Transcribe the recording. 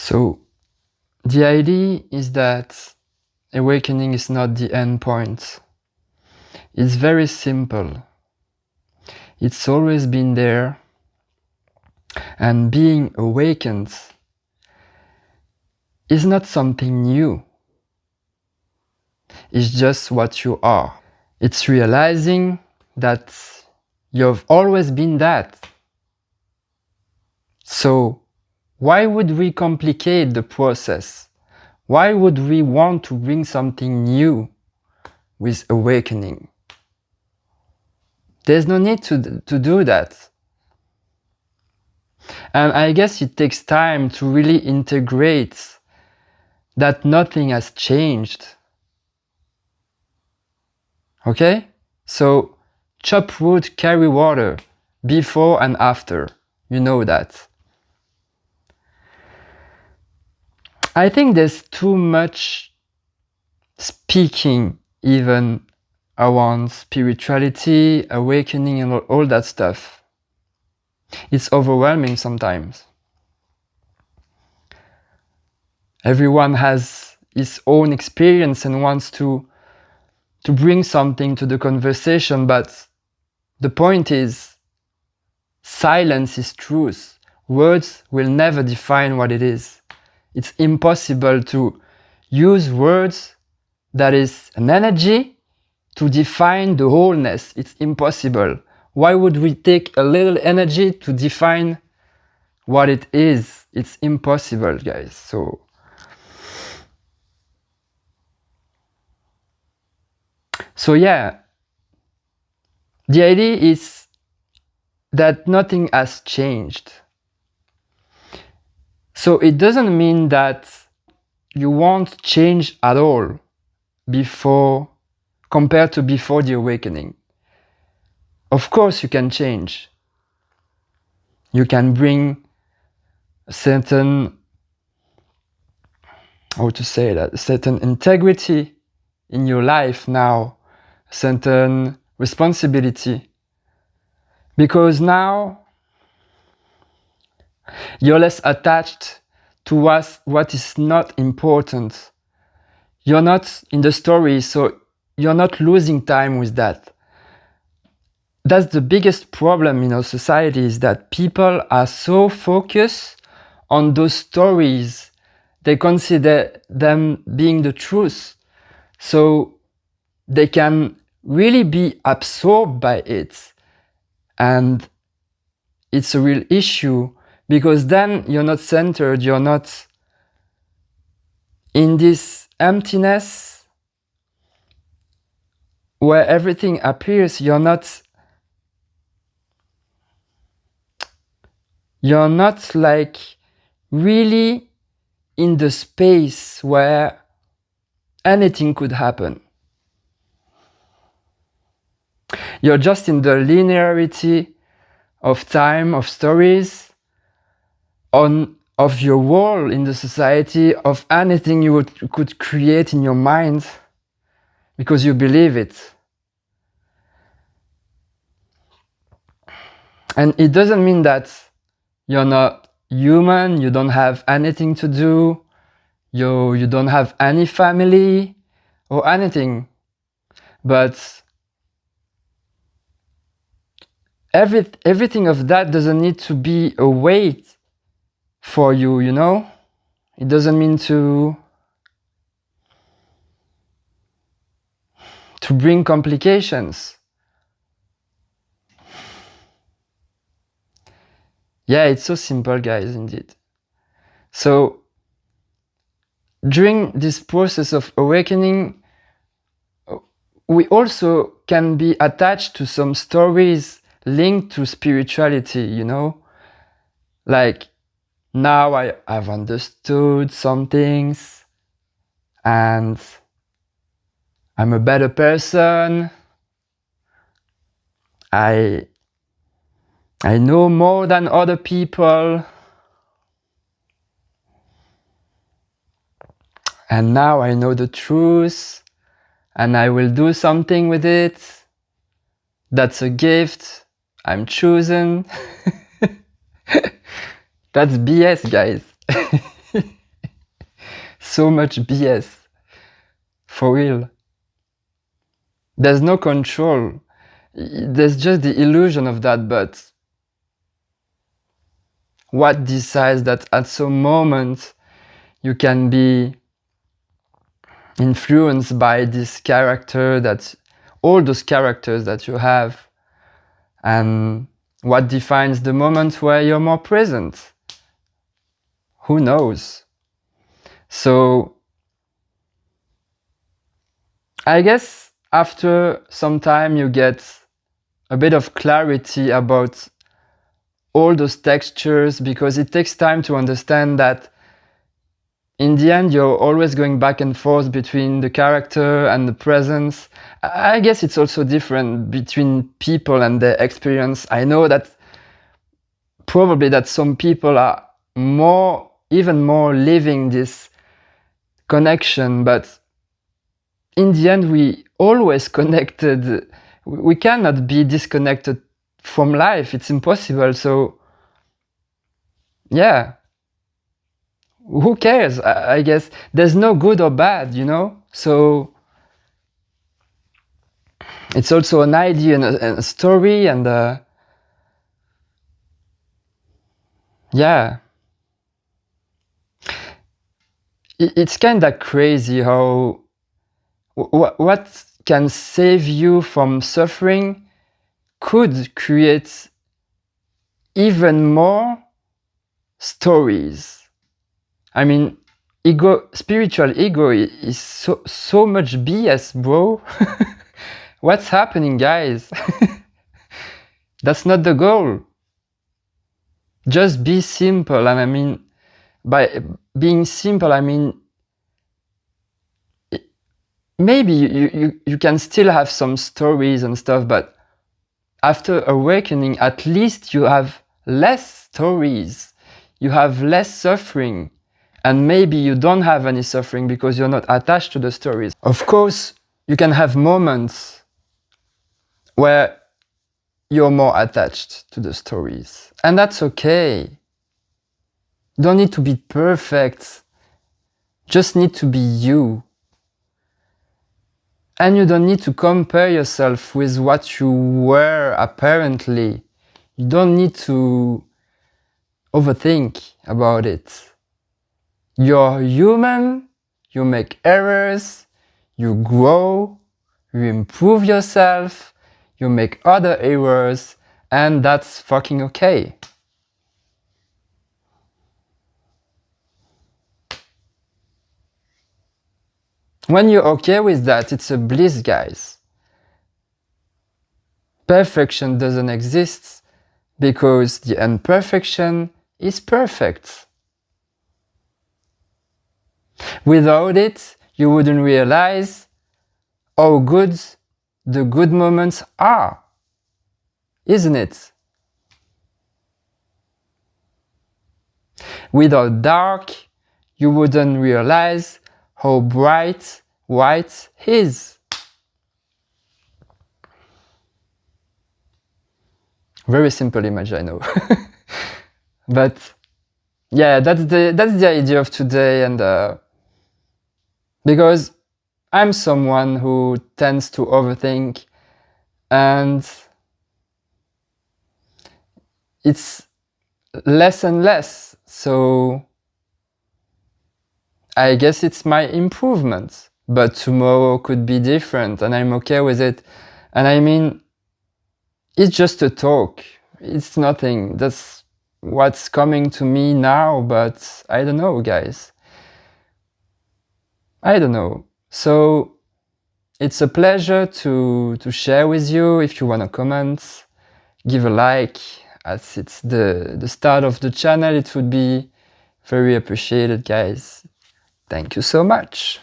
So the idea is that awakening is not the end point. It's very simple. It's always been there, and being awakened is not something new. It's just what you are. It's realizing that you've always been that. So why would we complicate the process? Why would we want to bring something new with awakening? There's no need to do that. And I guess it takes time to really integrate that nothing has changed. Okay? So chop wood, carry water, before and after. You know that. I think there's too much speaking even around spirituality, awakening, and all that stuff. It's overwhelming sometimes. Everyone has his own experience and wants to bring something to the conversation, but the point is, silence is truth. Words will never define what it is. It's impossible to use words that is an energy to define the wholeness. It's impossible. Why would we take a little energy to define what it is? It's impossible, guys. So yeah, the idea is that nothing has changed. So it doesn't mean that you won't change at all compared to before the awakening. Of course you can change. You can bring a certain, how to say that, a certain integrity in your life now, a certain responsibility. Because now you're less attached to what is not important. You're not in the story, so you're not losing time with that. That's the biggest problem in our society, is that people are so focused on those stories. They consider them being the truth. So they can really be absorbed by it. And it's a real issue, because then you're not centered, you're not in this emptiness where everything appears. You're not like really in the space where anything could happen. You're just in the linearity of time, of stories, of your role in the society, of anything you could create in your mind, because you believe it. And it doesn't mean that you're not human, you don't have anything to do, you don't have any family or anything. But everything of that doesn't need to be a weight for you, you know? It doesn't mean to bring complications. Yeah, it's so simple, guys, indeed. So during this process of awakening, we also can be attached to some stories linked to spirituality, you know? Like, now I've understood some things, and I'm a better person. I know more than other people. And now I know the truth, and I will do something with it. That's a gift. I'm chosen. That's BS, guys. So much BS. For real. There's no control. There's just the illusion of that, but what decides that at some moment you can be influenced by this character, that all those characters that you have, and what defines the moment where you're more present? Who knows? So I guess after some time you get a bit of clarity about all those textures, because it takes time to understand that in the end you're always going back and forth between the character and the presence. I guess it's also different between people and their experience. I know that probably that some people are even more living this connection, but in the end we always connected. We cannot be disconnected from life. It's impossible. So yeah, who cares? I guess there's no good or bad, you know? So it's also an idea and a story, and yeah. It's kind of crazy how what can save you from suffering could create even more stories. I mean, spiritual ego is so much BS, bro. What's happening, guys? That's not the goal. Just be simple. And I mean, by being simple, I mean, maybe you can still have some stories and stuff, but after awakening, at least you have less stories, you have less suffering, and maybe you don't have any suffering because you're not attached to the stories. Of course, you can have moments where you're more attached to the stories, and that's okay. Don't need to be perfect, just need to be you. And you don't need to compare yourself with what you were apparently. You don't need to overthink about it. You're human, you make errors, you grow, you improve yourself, you make other errors, and that's fucking okay. When you're okay with that, it's a bliss, guys. Perfection doesn't exist because the imperfection is perfect. Without it, you wouldn't realize how good the good moments are, isn't it? Without dark, you wouldn't realize how bright white is. Very simple image, I know. But yeah, that's the idea of today, and because I'm someone who tends to overthink, and it's less and less, so I guess it's my improvement. But tomorrow could be different, and I'm okay with it. And I mean, it's just a talk, it's nothing. That's what's coming to me now, but I don't know, guys. I don't know. So it's a pleasure to share with you. If you want to comment, give a like, as it's the start of the channel. It would be very appreciated, guys. Thank you so much.